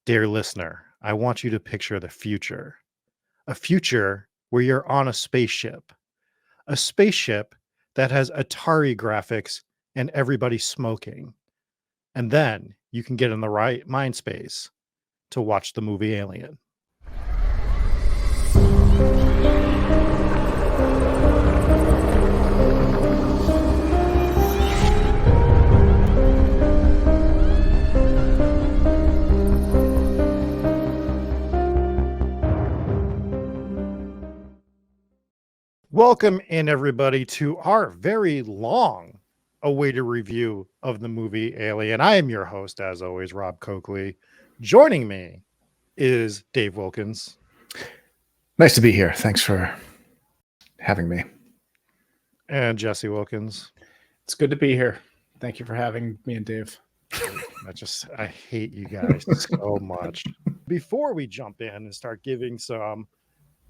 Dear listener, I want you to picture the future. A future where you're on a spaceship. A spaceship that has Atari graphics and everybody smoking. And then you can get in the right mind space to watch the movie Alien. Welcome in, everybody, to our very long awaited review of the movie Alien. I am your host, as always, Rob Coakley. Joining me is Dave Wilkins. Nice to be here. Thanks for having me. And Jesse Wilkins. It's good to be here. Thank you for having me and Dave. I hate you guys so much. Before we jump in and start giving some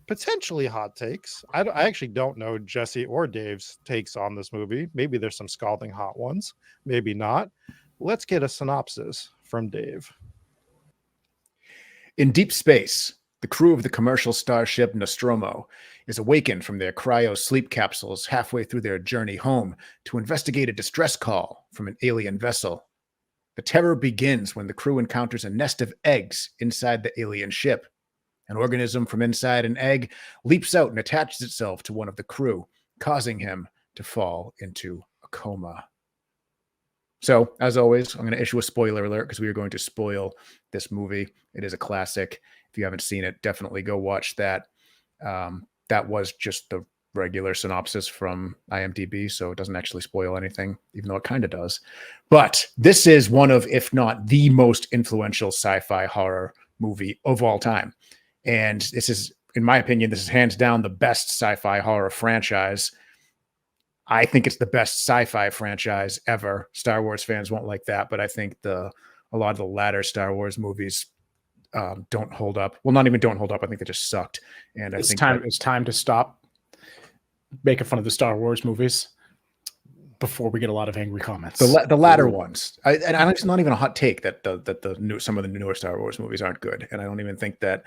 potentially hot takes, I actually don't know Jesse or Dave's takes on this movie. Maybe there's some scalding hot ones, maybe not. Let's get a synopsis from Dave. In deep space, the crew of the commercial starship Nostromo is awakened from their cryo sleep capsules halfway through their journey home to investigate a distress call from an alien vessel. The terror begins when the crew encounters a nest of eggs inside the alien ship. An organism from inside an egg leaps out and attaches itself to one of the crew, causing him to fall into a coma. So, as always, I'm going to issue a spoiler alert because we are going to spoil this movie. It is a classic. If you haven't seen it, definitely go watch that. That was just the regular synopsis from IMDb, so it doesn't actually spoil anything, even though it kind of does. But this is one of, if not the most influential sci-fi horror movie of all time. And this is, in my opinion, this is hands down the best sci-fi horror franchise. I think it's the best sci-fi franchise ever. Star Wars fans won't like that, but I think a lot of the latter Star Wars movies don't hold up. Well, not even don't hold up. I think they just sucked. And it's time to stop making fun of the Star Wars movies before we get a lot of angry comments. The latter ones, and it's not even a hot take that some of the newer Star Wars movies aren't good, and I don't even think that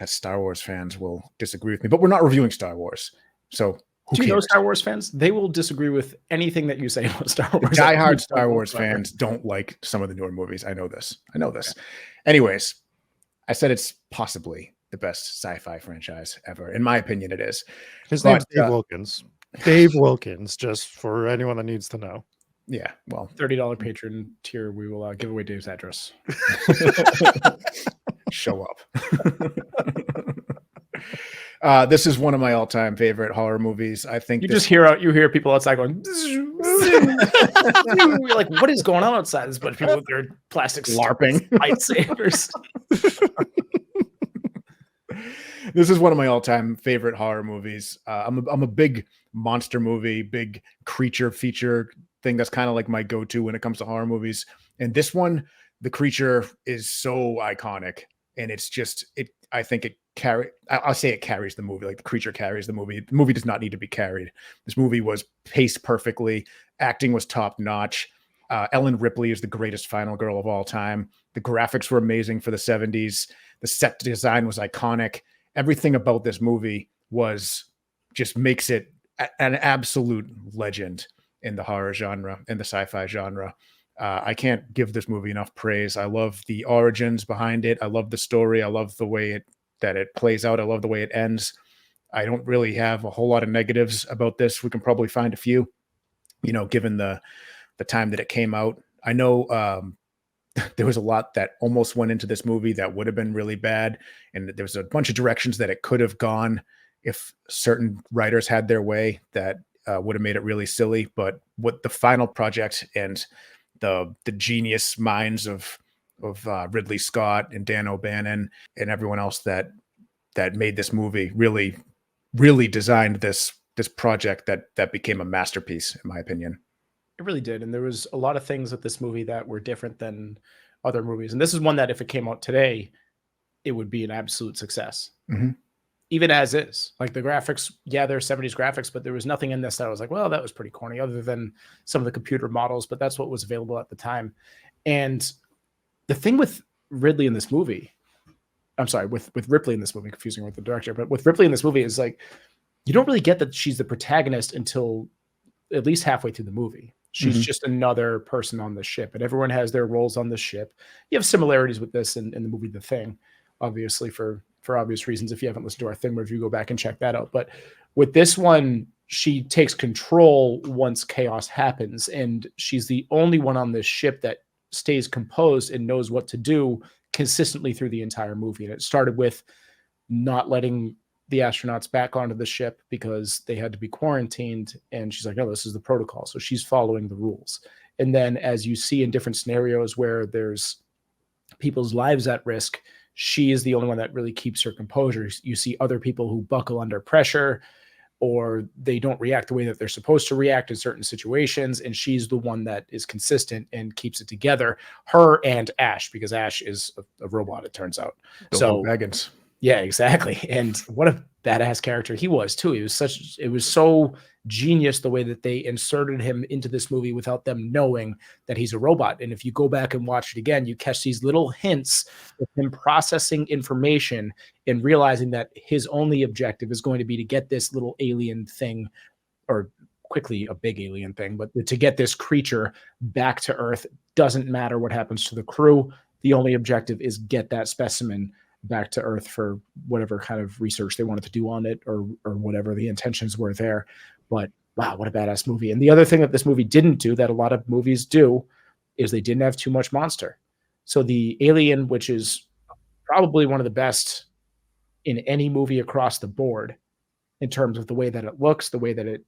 Star Wars fans will disagree with me. But we're not reviewing Star Wars, so who cares? You know Star Wars fans? They will disagree with anything that you say about Star Wars. Diehard Star Wars fans don't like some of the newer movies. I know this. Okay. Anyways, I said it's possibly the best sci-fi franchise ever. In my opinion, it is. His name's Dave Wilkins. Dave Wilkins, just for anyone that needs to know. Yeah, well, $30 patron tier. We will give away Dave's address. Show up. This is one of my all-time favorite horror movies. I think you hear people outside going. You're like, what is going on outside? There's a bunch of people with their plastic LARPing lightsabers. This is one of my all-time favorite horror movies. I'm a big monster movie, big creature feature thing. That's kind of like my go-to when it comes to horror movies. And this one, the creature is so iconic, and it's just it. I think it I'll say it carries the movie. Like the creature carries the movie. The movie does not need to be carried. This movie was paced perfectly. Acting was top-notch. Ellen Ripley is the greatest final girl of all time. The graphics were amazing for the 70s. The set design was iconic. Everything about this movie just makes it an absolute legend in the horror genre, in the sci-fi genre. I can't give this movie enough praise. I love the origins behind it. I love the story. I love the way that it plays out. I love the way it ends. I don't really have a whole lot of negatives about this. We can probably find a few, given the time that it came out. I know there was a lot that almost went into this movie that would have been really bad. And there was a bunch of directions that it could have gone if certain writers had their way that would have made it really silly. But what the final project and the genius minds of Ridley Scott and Dan O'Bannon and everyone else that made this movie really, really designed this project that became a masterpiece, in my opinion. It really did. And there was a lot of things with this movie that were different than other movies. And this is one that if it came out today, it would be an absolute success. Mm-hmm. Even as is. Like the graphics, yeah, they're 70s graphics, but there was nothing in this that I was like, well, that was pretty corny other than some of the computer models, but that's what was available at the time. And the thing with Ridley in this movie, I'm sorry, with Ripley in this movie, confusing her with the director, but with Ripley in this movie is like, you don't really get that she's the protagonist until at least halfway through the movie. She's just another person on the ship, and everyone has their roles on the ship. You have similarities with this in the movie The Thing, obviously for obvious reasons. If you haven't listened to our Thing review, go back and check that out. But with this one, she takes control once chaos happens, and she's the only one on this ship that stays composed and knows what to do consistently through the entire movie. And it started with not letting the astronauts back onto the ship because they had to be quarantined. And she's like, no, this is the protocol. So she's following the rules. And then as you see in different scenarios where there's people's lives at risk, she is the only one that really keeps her composure. You see other people who buckle under pressure, or they don't react the way that they're supposed to react in certain situations. And she's the one that is consistent and keeps it together. Her and Ash, because Ash is a robot, it turns out. Bilbo Baggins. Yeah, exactly. And what a badass character he was too. It was so genius the way that they inserted him into this movie without them knowing that he's a robot. And if you go back and watch it again, you catch these little hints of him processing information and realizing that his only objective is going to be to get this little alien thing, or quickly a big alien thing, but to get this creature back to Earth. Doesn't matter what happens to the crew. The only objective is get that specimen back to Earth for whatever kind of research they wanted to do on it, or whatever the intentions were there. But wow, what a badass movie. And the other thing that this movie didn't do that a lot of movies do is they didn't have too much monster. So the alien, which is probably one of the best in any movie across the board in terms of the way that it looks, the way that it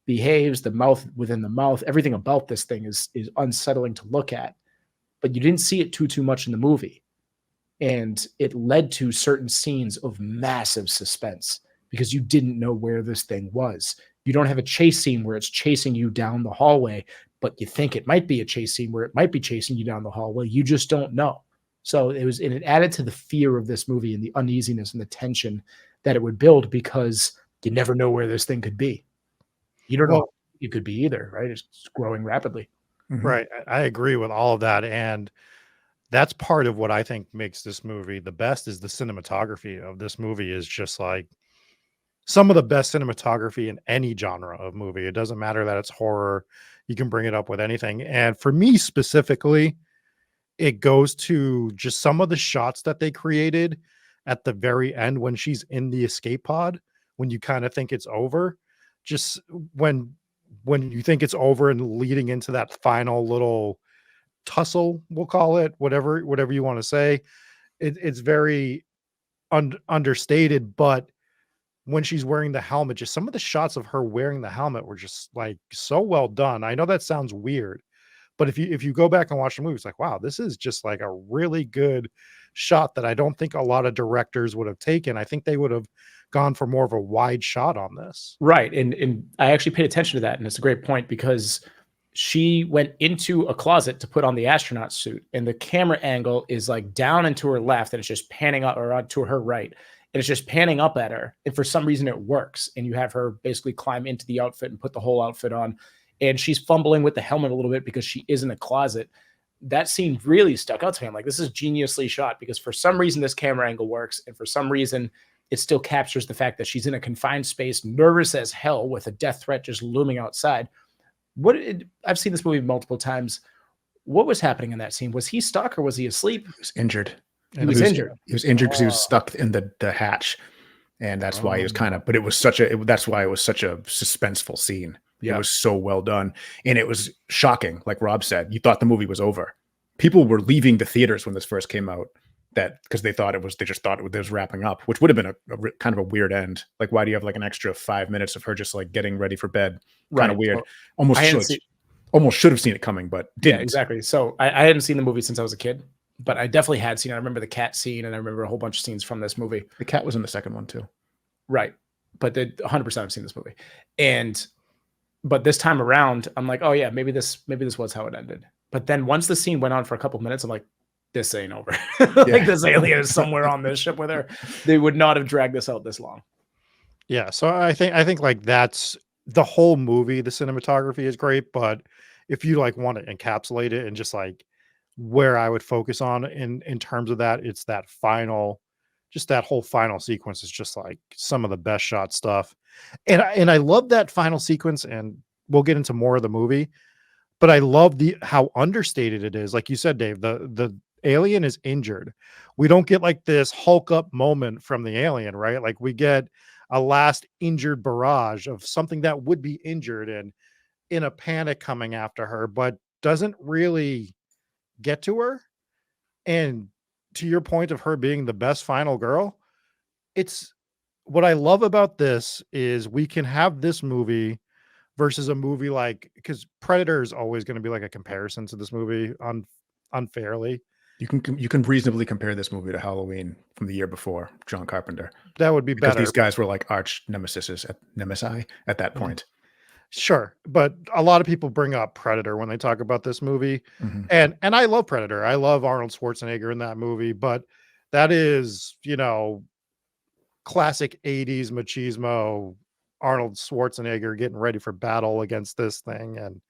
behaves, the mouth within the mouth, everything about this thing is unsettling to look at. But you didn't see it too much in the movie. And it led to certain scenes of massive suspense because you didn't know where this thing was. You don't have a chase scene where it's chasing you down the hallway, but you think it might be a chase scene where it might be chasing you down the hallway. You just don't know. So it added to the fear of this movie and the uneasiness and the tension that it would build, because you never know where this thing could be. You don't know it could be either, right? It's growing rapidly. Right. I agree with all of that. And that's part of what I think makes this movie the best, is the cinematography of this movie is just like some of the best cinematography in any genre of movie. It doesn't matter that it's horror. You can bring it up with anything. And for me specifically, it goes to just some of the shots that they created at the very end when she's in the escape pod, when you kind of think it's over. Just when you think it's over and leading into that final little tussle, we'll call it, whatever you want to say, it's very understated. But when she's wearing the helmet, just some of the shots of her wearing the helmet were just like so well done. I know that sounds weird, but if you go back and watch the movie, it's like, wow, this is just like a really good shot that I don't think a lot of directors would have taken. I think they would have gone for more of a wide shot on this. Right. And I actually paid attention to that. And it's a great point, because she went into a closet to put on the astronaut suit, and the camera angle is like down and to her left, and it's just panning up, or to her right, and it's just panning up at her. And for some reason it works. And you have her basically climb into the outfit and put the whole outfit on. And she's fumbling with the helmet a little bit because she is in a closet. That scene really stuck out to me. I'm like, this is geniusly shot, because for some reason this camera angle works. And for some reason it still captures the fact that she's in a confined space, nervous as hell, with a death threat just looming outside. I've seen this movie multiple times. What was happening in that scene? Was he stuck or was he asleep? He was injured. He was injured. He was injured because he was stuck in the hatch, and that's why he was kind of. But it was that's why it was such a suspenseful scene. Yeah. It was so well done, and it was shocking. Like Rob said, you thought the movie was over. People were leaving the theaters when this first came out, because they just thought it was wrapping up, which would have been a kind of a weird end. Like, why do you have like an extra 5 minutes of her just like getting ready for bed? Kind of weird. Almost should have seen it coming, but didn't. Yeah, exactly. So I hadn't seen the movie since I was a kid, but I definitely had seen it. I remember the cat scene, and I remember a whole bunch of scenes from this movie. The cat was in the second one too. Right. But 100% I've seen this movie. But this time around, I'm like, oh yeah, maybe this was how it ended. But then once the scene went on for a couple minutes, I'm like, this ain't over. Like, this alien is somewhere on this ship with her. They would not have dragged this out this long. Yeah. So I think like that's the whole movie. The cinematography is great, but if you like want to encapsulate it and just like where I would focus on in terms of that. It's that final, just that whole final sequence is just like some of the best shot stuff. And I love that final sequence, and we'll get into more of the movie, but I love the how understated it is. Like you said, Dave, the alien is injured. We don't get like this Hulk up moment from the alien, right? Like we get a last injured barrage of something that would be injured and in a panic coming after her, but doesn't really get to her. And to your point of her being the best final girl, it's what I love about this is we can have this movie versus a movie like, because Predator is always going to be like a comparison to this movie unfairly. You can reasonably compare this movie to Halloween from the year before, John Carpenter, That would be because better. these guys were like arch nemesis at that Mhm. point. Sure, but a lot of people bring up Predator when they talk about this movie, Mhm. and I love Predator. I love Arnold Schwarzenegger in that movie, but that is, classic 80s machismo, Arnold Schwarzenegger getting ready for battle against this thing and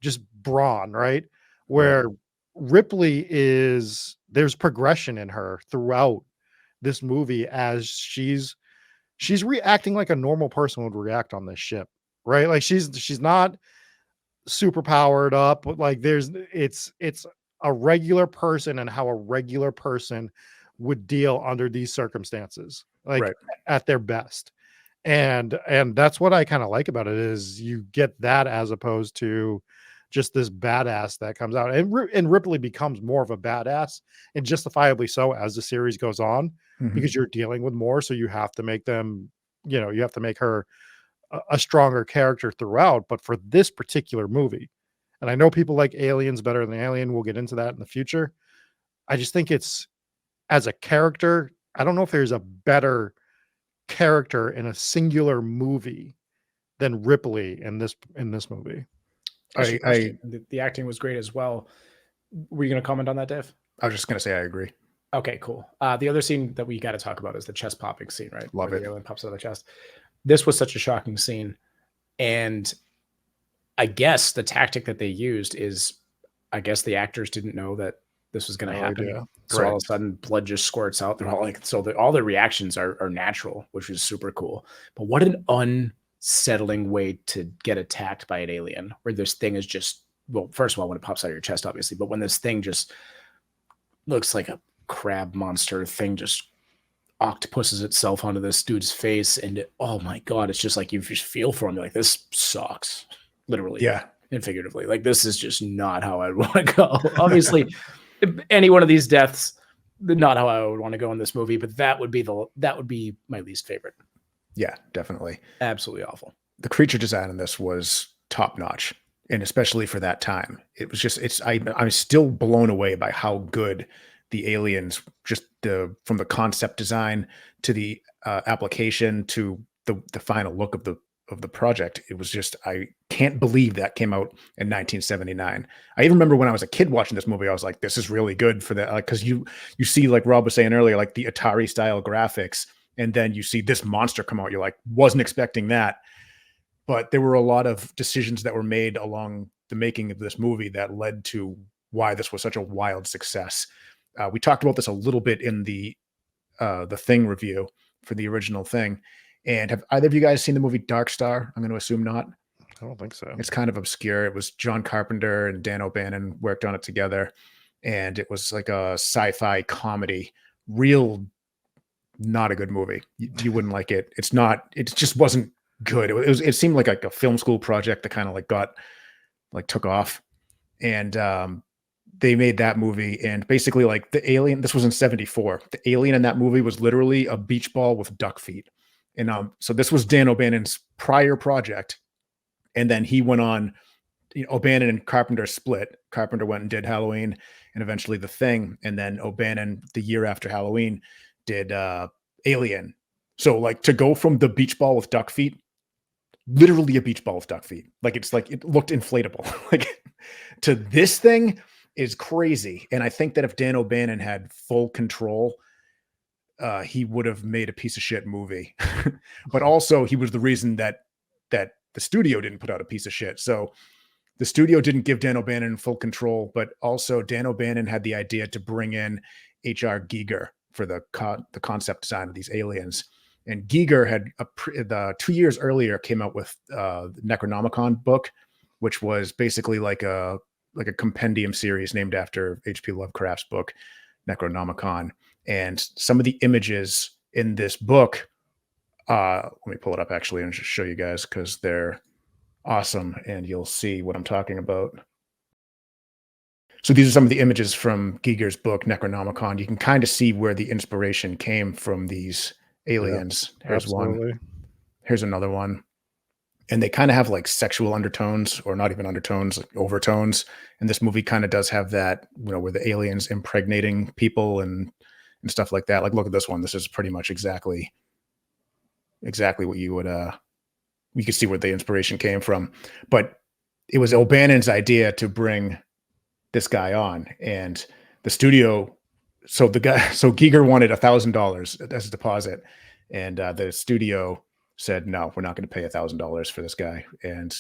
just brawn, right? Right. Where Ripley is there's progression in her throughout this movie as she's reacting like a normal person would react on this ship, right? Like she's not super powered up, but like it's a regular person and how a regular person would deal under these circumstances, like Right. at their best. And that's what I kind of like about it is you get that as opposed to just this badass that comes out. And Ripley becomes more of a badass, and justifiably so as the series goes on, Mhm. because you're dealing with more, so you have to make them, you have to make her a stronger character throughout. But for this particular movie, and I know people like Aliens better than Alien, we'll get into that in the future. I just think it's as a character, I don't know if there's a better character in a singular movie than Ripley in this movie. Question, I the acting was great as well. Were you going to comment on that, Dave? I was just gonna say I agree. Okay, cool. The other scene that we got to talk about is the chest popping scene, right? Love Where it. the alien pops out of the chest. This was such a shocking scene. And I guess the tactic that they used is, I guess the actors didn't know that this was going to No happen. idea. So all Right. of a sudden, blood just squirts out. They're all like, so all the reactions are natural, which is super cool. But what an unsettling way to get attacked by an alien, where this thing is just, well, first of all, when it pops out of your chest, obviously, but when this thing just looks like a crab monster thing, just octopuses itself onto this dude's face, and oh my god, it's just like you just feel for him. You're like, this sucks, literally Yeah. and figuratively. Like this is just not how I'd want to go. Obviously, any one of these deaths, not how I would want to go in this movie. But that would be my least favorite. Yeah, definitely. Absolutely awful. The creature design in this was top notch, and especially for that time, it was just I'm still blown away by how good the aliens, just from the concept design to the application to the final look of the project. It was just, I can't believe that came out in 1979. I even remember when I was a kid watching this movie, I was like, this is really good for that, because you see, like Rob was saying earlier, like the Atari style graphics, and then you see this monster come out. You're like, wasn't expecting that. But there were a lot of decisions that were made along the making of this movie that led to why this was such a wild success. We talked about this a little bit in the Thing review for the original Thing. And have either of you guys seen the movie Dark Star? I'm going to assume not. I don't think so. It's kind of obscure. It was John Carpenter and Dan O'Bannon worked on it together, and it was like a sci-fi comedy. Real, not a good movie. You wouldn't like it. It's not. It just wasn't good. It seemed like a film school project that kind of took off, and they made that movie. And basically, like the alien. This was in '74. The alien in that movie was literally a beach ball with duck feet. And so this was Dan O'Bannon's prior project, and then he went on. O'Bannon and Carpenter split. Carpenter went and did Halloween, and eventually The Thing, and then O'Bannon, the year after Halloween, did Alien. So, like, to go from the beach ball with duck feet, literally a beach ball with duck feet, like it's like it looked inflatable, like, to this thing is crazy. And I think that if Dan O'Bannon had full control, he would have made a piece of shit movie. But also, he was the reason that the studio didn't put out a piece of shit. So the studio didn't give Dan O'Bannon full control, but also Dan O'Bannon had the idea to bring in H.R. Giger for the concept design of these aliens. And Giger had the 2 years earlier came out with the Necronomicon book, which was basically like a compendium series named after H.P. Lovecraft's book, Necronomicon. And some of the images in this book, let me pull it up actually and just show you guys because they're awesome and you'll see what I'm talking about. So these are some of the images from Giger's book, Necronomicon. You can kind of see where the inspiration came from these aliens. Yeah, here's absolutely. one. Here's another one. And they kind of have like sexual undertones, or not even undertones, like overtones. And this movie kind of does have that, where the aliens impregnating people and stuff like that. Like, look at this one. This is pretty much exactly what you would we could see where the inspiration came from. But it was O'Bannon's idea to bring this guy on, and the studio. So Giger wanted $1,000 as a deposit, and the studio said, no, we're not going to pay $1,000 for this guy. And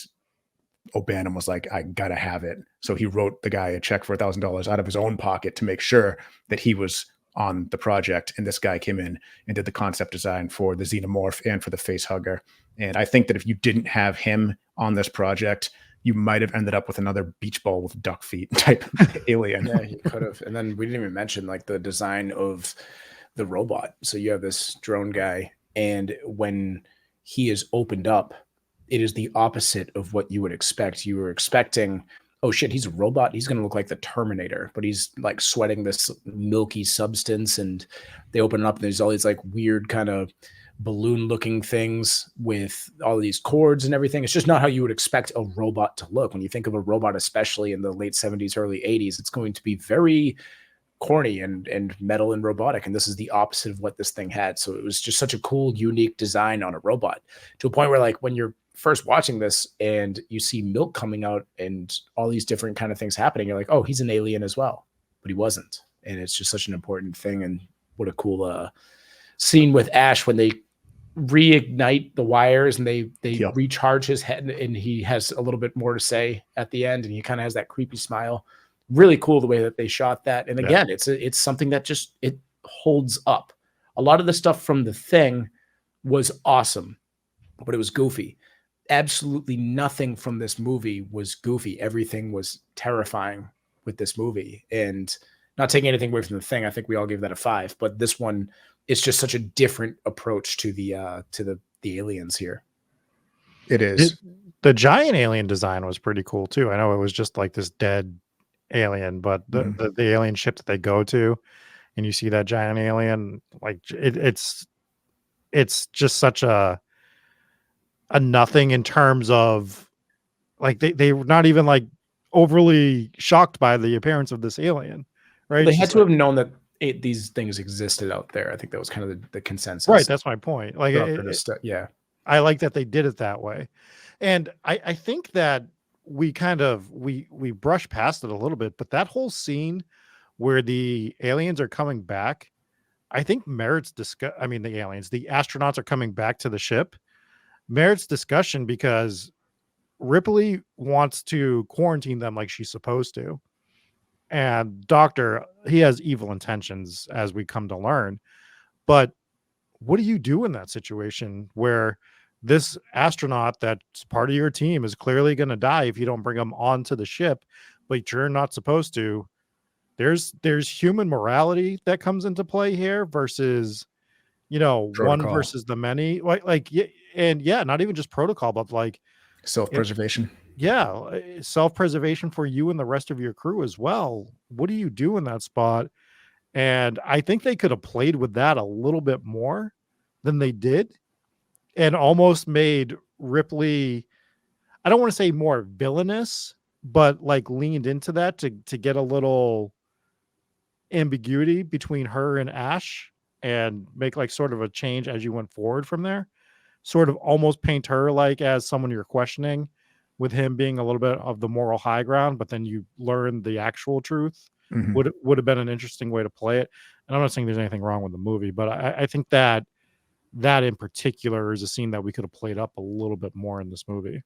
O'Bannon was like, I gotta have it. So he wrote the guy a check for $1,000 out of his own pocket to make sure that he was on the project. And this guy came in and did the concept design for the xenomorph and for the face hugger. And I think that if you didn't have him on this project, you might have ended up with another beach ball with duck feet type alien. Yeah, you could have. And then we didn't even mention like the design of the robot. So you have this drone guy, and when he is opened up, it is the opposite of what you would expect. You were expecting, oh shit, he's a robot. He's going to look like the Terminator, but he's like sweating this milky substance. And they open it up, and there's all these like weird kind of balloon looking things with all these cords and everything. It's just not how you would expect a robot to look. When you think of a robot, especially in the late 70s, early 80s, it's going to be very corny and metal and robotic. And this is the opposite of what this thing had. So it was just such a cool, unique design on a robot, to a point where like when you're first watching this and you see milk coming out and all these different kind of things happening, you're like, oh, he's an alien as well. But he wasn't. And it's just such an important thing. And what a cool scene with Ash when they reignite the wires and they Yep. recharge his head, and he has a little bit more to say at the end, and he kind of has that creepy smile. Really cool the way that they shot that. And again, it's something that just, it holds up. A lot of the stuff from The Thing was awesome, but it was goofy. Absolutely nothing from this movie was goofy. Everything was terrifying with this movie. And not taking anything away from The Thing, I think we all gave that a 5, but this one, it's just such a different approach to the aliens here. It is. The giant alien design was pretty cool too. I know it was just like this dead alien, but the alien ship that they go to, and you see that giant alien, like it's just such a nothing in terms of like they were not even like overly shocked by the appearance of this alien, right? They had to have known that these things existed out there. I think that was kind of the consensus. Right, that's my point. Like yeah, I like that they did it that way. And I think that we kind of we brush past it a little bit, but that whole scene where the aliens are coming back, I think merits the astronauts are coming back to the ship, merits discussion, because Ripley wants to quarantine them like she's supposed to. And Doctor, he has evil intentions, as we come to learn. But what do you do in that situation where this astronaut that's part of your team is clearly going to die if you don't bring him onto the ship, but you're not supposed to? There's human morality that comes into play here versus, Protocol. one versus the many. Not even just protocol, but like Self-preservation. Self-preservation for you and the rest of your crew as well. What do you do in that spot? And I think they could have played with that a little bit more than they did, and almost made Ripley, I don't want to say more villainous, but like leaned into that to get a little ambiguity between her and Ash, and make like sort of a change as you went forward from there. Sort of almost paint her like as someone you're questioning, with him being a little bit of the moral high ground, but then you learn the actual truth. Would have been an interesting way to play it. And I'm not saying there's anything wrong with the movie, but I think that in particular is a scene that we could have played up a little bit more in this movie.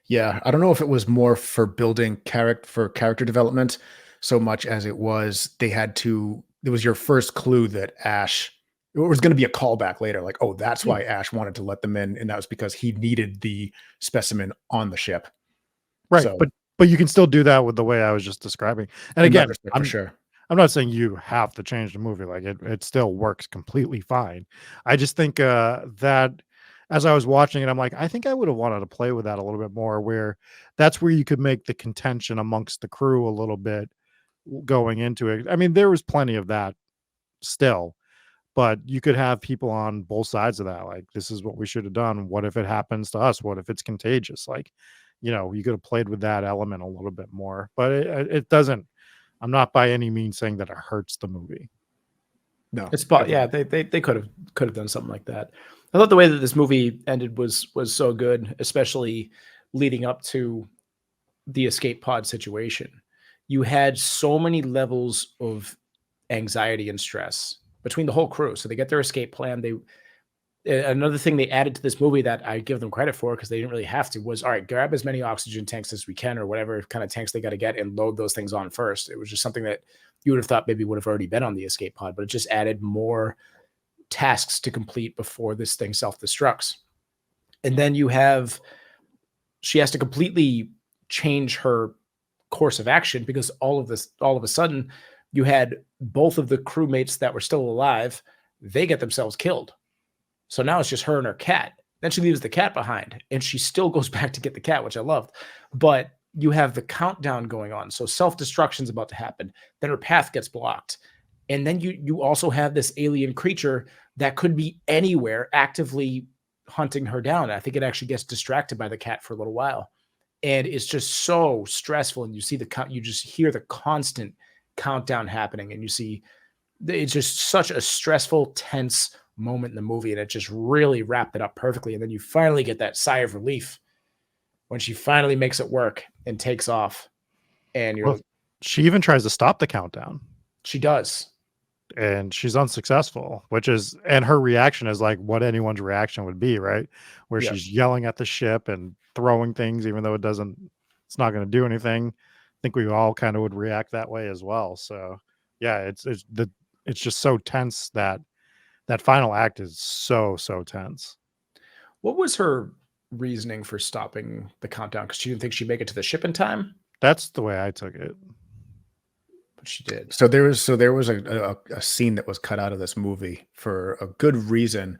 Yeah, I don't know if it was more for building character development so much as it was they had to. It was your first clue that Ash. It was going to be a callback later, like, oh, that's Yeah. why Ash wanted to let them in, and that was because he needed the specimen on the ship. Right, So but you can still do that with the way I was just describing. And in that again, respect, for sure. I'm not saying you have to change the movie, like, it still works completely fine. I just think, that as I was watching it, I'm like, I think I would have wanted to play with that a little bit more, where that's where you could make the contention amongst the crew a little bit going into it. I mean, there was plenty of that still, but you could have people on both sides of that, like, "This is what we should have done. What if it happens to us? What if it's contagious?" Like, you could have played with that element a little bit more, but it doesn't. I'm not by any means saying that it hurts the movie. No, It's definitely. yeah, they could have done something like that. I thought the way that this movie ended was so good, especially leading up to the escape pod situation. You had so many levels of anxiety and stress between the whole crew. So they get their escape plan. Another thing they added to this movie that I give them credit for, because they didn't really have to, was all right, grab as many oxygen tanks as we can, or whatever kind of tanks they got to get, and load those things on first. It was just something that you would have thought maybe would have already been on the escape pod, but it just added more tasks to complete before this thing self-destructs. And then she has to completely change her course of action, because all of a sudden you had both of the crewmates that were still alive, they get themselves killed. So now it's just her and her cat. Then she leaves the cat behind, and she still goes back to get the cat, which I loved. But you have the countdown going on. So self-destruction is about to happen. Then her path gets blocked. And then you also have this alien creature that could be anywhere actively hunting her down. I think it actually gets distracted by the cat for a little while. And it's just so stressful. And you see you just hear the constant countdown happening. And you see it's just such a stressful, tense moment in the movie, and it just really wrapped it up perfectly. And then you finally get that sigh of relief when she finally makes it work and takes off. And Well, she even tries to stop the countdown, she does. and she's unsuccessful, and her reaction is like what anyone's reaction would be, right? Where Yeah. she's yelling at the ship and throwing things, even though it's not going to do anything. I think we all kind of would react that way as well. So yeah, it's just so tense that final act is so tense. What was her reasoning for stopping the countdown? Because she didn't think she'd make it to the ship in time, That's the way I took it. but she did. So there was a scene that was cut out of this movie for a good reason.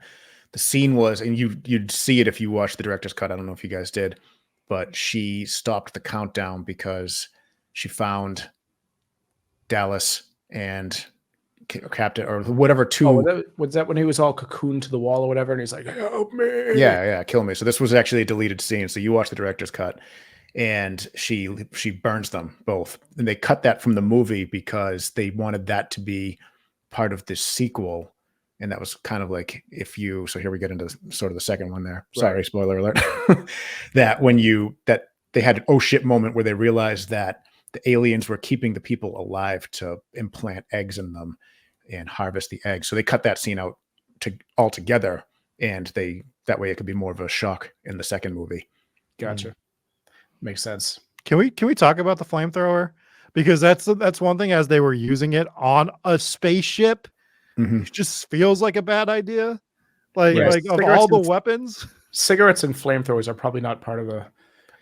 The scene was, and you'd see it if you watched the director's cut. I don't know if you guys did, but she stopped the countdown because she found Dallas and Captain or whatever two. Oh, was that when he was all cocooned to the wall or whatever, and he's like, "Help me!" Yeah, kill me. So this was actually a deleted scene. So you watch the director's cut, and she burns them both, and they cut that from the movie because they wanted that to be part of this sequel. And that was kind of like so here we get into sort of the second one there. Right. Sorry, spoiler alert. that they had an oh shit moment where they realized that the aliens were keeping the people alive to implant eggs in them and harvest the eggs. So they cut that scene out altogether, and that way it could be more of a shock in the second movie. Gotcha. Makes sense. Can we talk about the flamethrower? Because that's one thing, as they were using it on a spaceship, it just feels like a bad idea. Like of all the weapons, cigarettes and flamethrowers are probably not part of the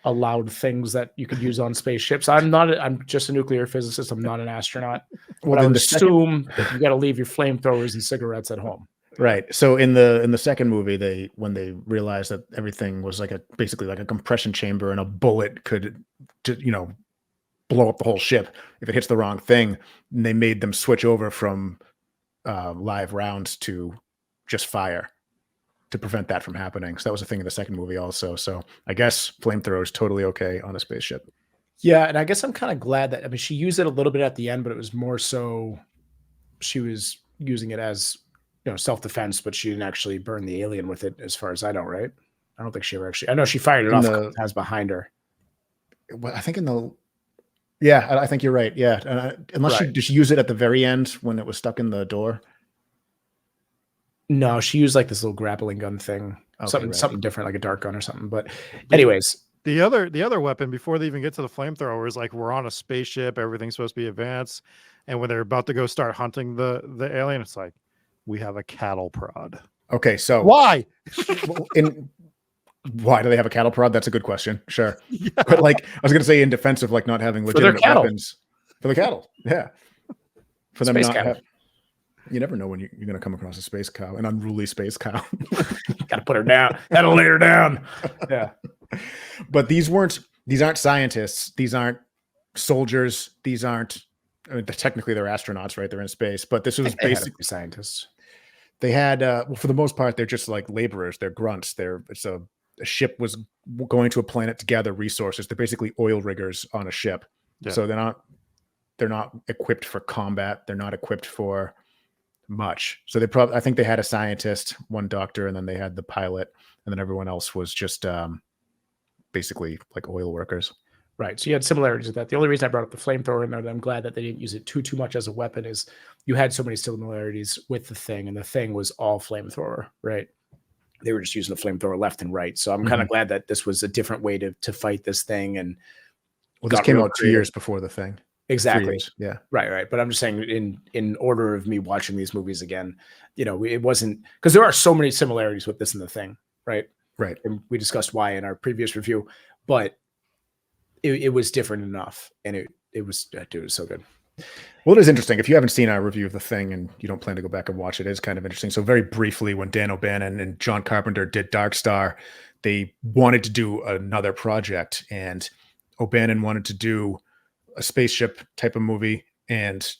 allowed things that you could use on spaceships. I'm just a nuclear physicist. I'm not an astronaut. Well, I would assume that you got to leave your flamethrowers and cigarettes at home. Right. So in the second movie, when they realized that everything was basically like a compression chamber, and a bullet could, blow up the whole ship if it hits the wrong thing, and they made them switch over from live rounds to just fire to prevent that from happening. So that was a thing in the second movie also. So I guess flamethrower is totally okay on a spaceship. Yeah, and I guess I'm kind of glad that, she used it a little bit at the end, but it was more so she was using it as, self-defense, but she didn't actually burn the alien with it, as far as I know, right? I don't think she ever actually, I know she fired it off the house behind her. Well, I think I think you're right. Yeah. Unless she just used it at the very end when it was stuck in the door. No, she used like this little grappling gun thing, something different, like a dart gun or something. But anyways, The other weapon before they even get to the flamethrower is like we're on a spaceship, everything's supposed to be advanced, and when they're about to go start hunting the alien, it's like we have a cattle prod. Okay, so Why? Why do they have a cattle prod? That's a good question. Sure. Yeah. But like I was gonna say in defense of like not having For their legitimate cattle. weapons for the cattle. Yeah. For them Space not cattle. have, you never know when you're gonna come across a space cow, an unruly space cow. Gotta put her down. Gotta lay her down. Yeah. But these aren't scientists. These aren't soldiers. These aren't. I mean, technically they're astronauts, right? They're in space. But this was basically scientists. they had. Well, for the most part, they're just like laborers. They're grunts. A ship was going to a planet to gather resources. They're basically oil riggers on a ship. Yeah. So they're not equipped for combat. They're not equipped for much. So I think they had a scientist, one doctor, and then they had the pilot, and then everyone else was just basically like oil workers. Right. So you had similarities with that. The only reason I brought up the flamethrower in there, that I'm glad that they didn't use it too much as a weapon, is you had so many similarities with the Thing, and the Thing was all flamethrower, right? They were just using the flamethrower left and right. So I'm kind of glad that this was a different way to fight this thing. And well, this came out 2 years before the Thing. Exactly. Yeah. Right. But I'm just saying, in order of me watching these movies again, it wasn't, because there are so many similarities with this and the Thing, right? Right. And we discussed why in our previous review, but it was different enough, and it was so good. Well, it is interesting. If you haven't seen our review of the Thing and you don't plan to go back and watch it, it's kind of interesting. So very briefly, when Dan O'Bannon and John Carpenter did Dark Star, they wanted to do another project, and O'Bannon wanted to do a spaceship type of movie, and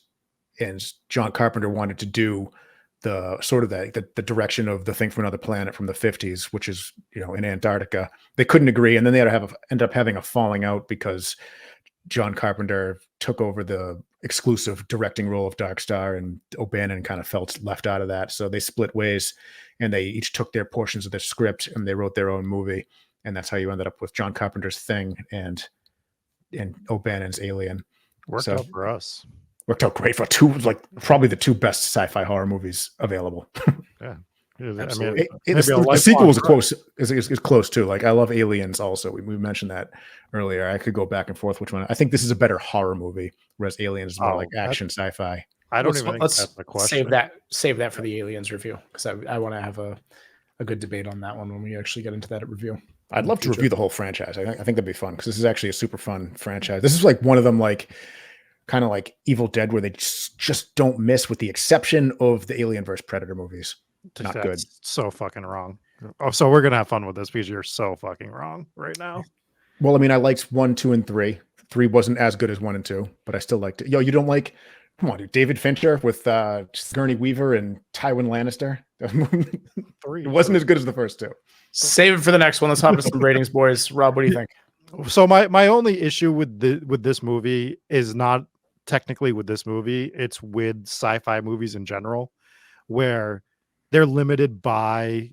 John Carpenter wanted to do the sort of the direction of The Thing from Another Planet from the 50s, which is, in Antarctica. They couldn't agree, and then they had to end up having a falling out because John Carpenter took over the exclusive directing role of Dark Star, and O'Bannon kind of felt left out of that. So they split ways, and they each took their portions of the script and they wrote their own movie. And that's how you ended up with John Carpenter's Thing and O'Bannon's Alien. Worked out for us. Worked out great for probably the two best sci-fi horror movies available. Yeah. Absolutely. The sequel was close. Is close too. Like I love Aliens. Also, we mentioned that earlier. I could go back and forth which one. I think this is a better horror movie, whereas Aliens is more like action sci-fi. I don't even think that's the question. Save that for the Aliens review, because I want to have a good debate on that one when we actually get into that review. I'd love to review the whole franchise. I think that'd be fun, because this is actually a super fun franchise. This is like one of them, like kind of like Evil Dead, where they just don't miss, with the exception of the Alien vs. Predator movies. Not That's good. So fucking wrong. Oh, so we're gonna have fun with this because you're so fucking wrong right now. Well, I mean, I liked 1, 2, and 3. 3 wasn't as good as 1 and 2, but I still liked it. You don't like? Come on, dude. David Fincher with Sigourney Weaver and Tywin Lannister. 3. It wasn't as good as the first 2. Save it for the next one. Let's hop into some ratings, boys. Rob, what do you think? So my only issue with this movie is not technically with this movie. It's with sci-fi movies in general, where they're limited by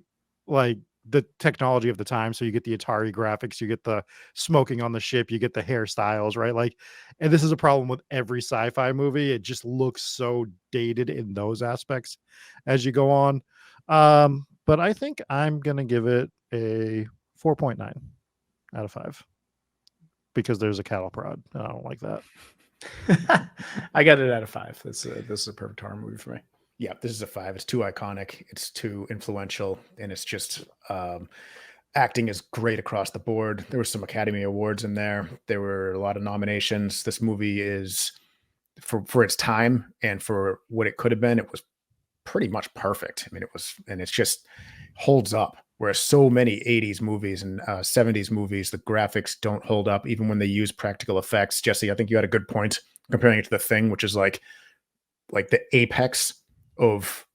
like the technology of the time. So you get the Atari graphics, you get the smoking on the ship, you get the hairstyles, right? Like, and this is a problem with every sci-fi movie. It just looks so dated in those aspects as you go on. But I think I'm going to give it a 4.9 out of 5 because there's a cattle prod. And I don't like that. I got it out of 5. This is a perfect horror movie for me. Yeah, this is a 5. It's too iconic. It's too influential, and it's just acting is great across the board. There were some Academy Awards in there. There were a lot of nominations. This movie is for its time and for what it could have been. It was pretty much perfect. I mean, it's just holds up. Whereas so many 80s movies and 70s movies, the graphics don't hold up even when they use practical effects. Jesse, I think you had a good point comparing it to The Thing, which is like the apex of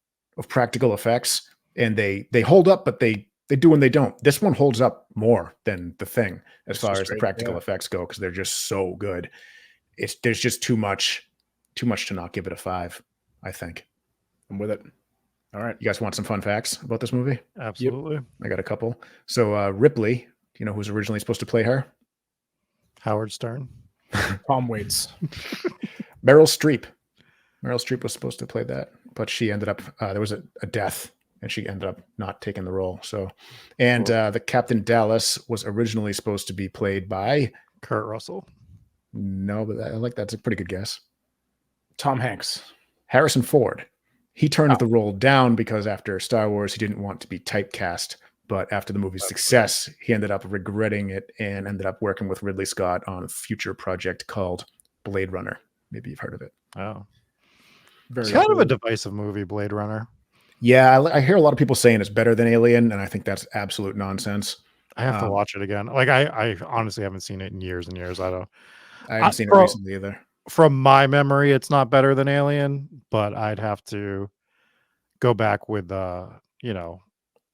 practical effects, and they hold up, but they do and they don't. This one holds up more than The Thing as far as the practical effects go, because they're just so good. There's just too much to not give it a 5, I think. I'm with it. All right. You guys want some fun facts about this movie? Absolutely. Yep. I got a couple. So Ripley, do you know who was originally supposed to play her? Howard Stern. Tom Waits. Meryl Streep. Meryl Streep was supposed to play that, but she ended up, there was a death and she ended up not taking the role. So, and the Captain Dallas was originally supposed to be played by Kurt Russell. No, but I like that's a pretty good guess. Tom Hanks. Harrison Ford. He turned the role down because after Star Wars, he didn't want to be typecast. But after the movie's success, he ended up regretting it and ended up working with Ridley Scott on a future project called Blade Runner. Maybe you've heard of it. Oh, Very it's kind cool. of a divisive movie, Blade Runner. Yeah, I hear a lot of people saying it's better than Alien, and I think that's absolute nonsense. I have to watch it again. Like I honestly haven't seen it in years and years. I haven't seen it recently either. From my memory, it's not better than Alien, but I'd have to go back with you know,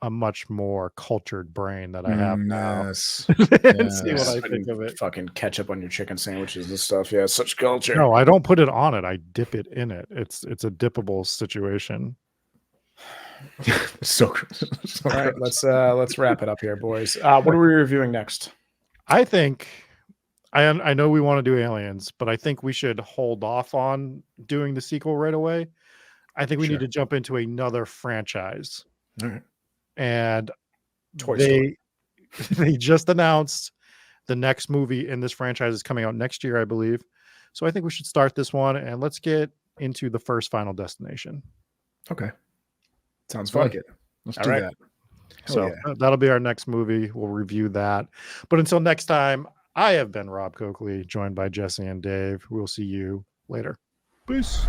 a much more cultured brain that I have now. Yes. And see what I think of it. Fucking ketchup on your chicken sandwiches and stuff. Yeah, such culture. No, I don't put it on it. I dip it in it. It's a dippable situation. So All right, let's wrap it up here, boys. What are we reviewing next? I think I know we want to do Aliens, but I think we should hold off on doing the sequel right away. I think we need to jump into another franchise. All right. And Toy Story. They just announced the next movie in this franchise is coming out next year, I believe. So I think we should start this one and let's get into the first Final Destination. Okay. Sounds I fun. like it. Let's do that. So that'll be our next movie. We'll review that. But until next time, I have been Rob Coakley, joined by Jesse and Dave. We'll see you later. Peace.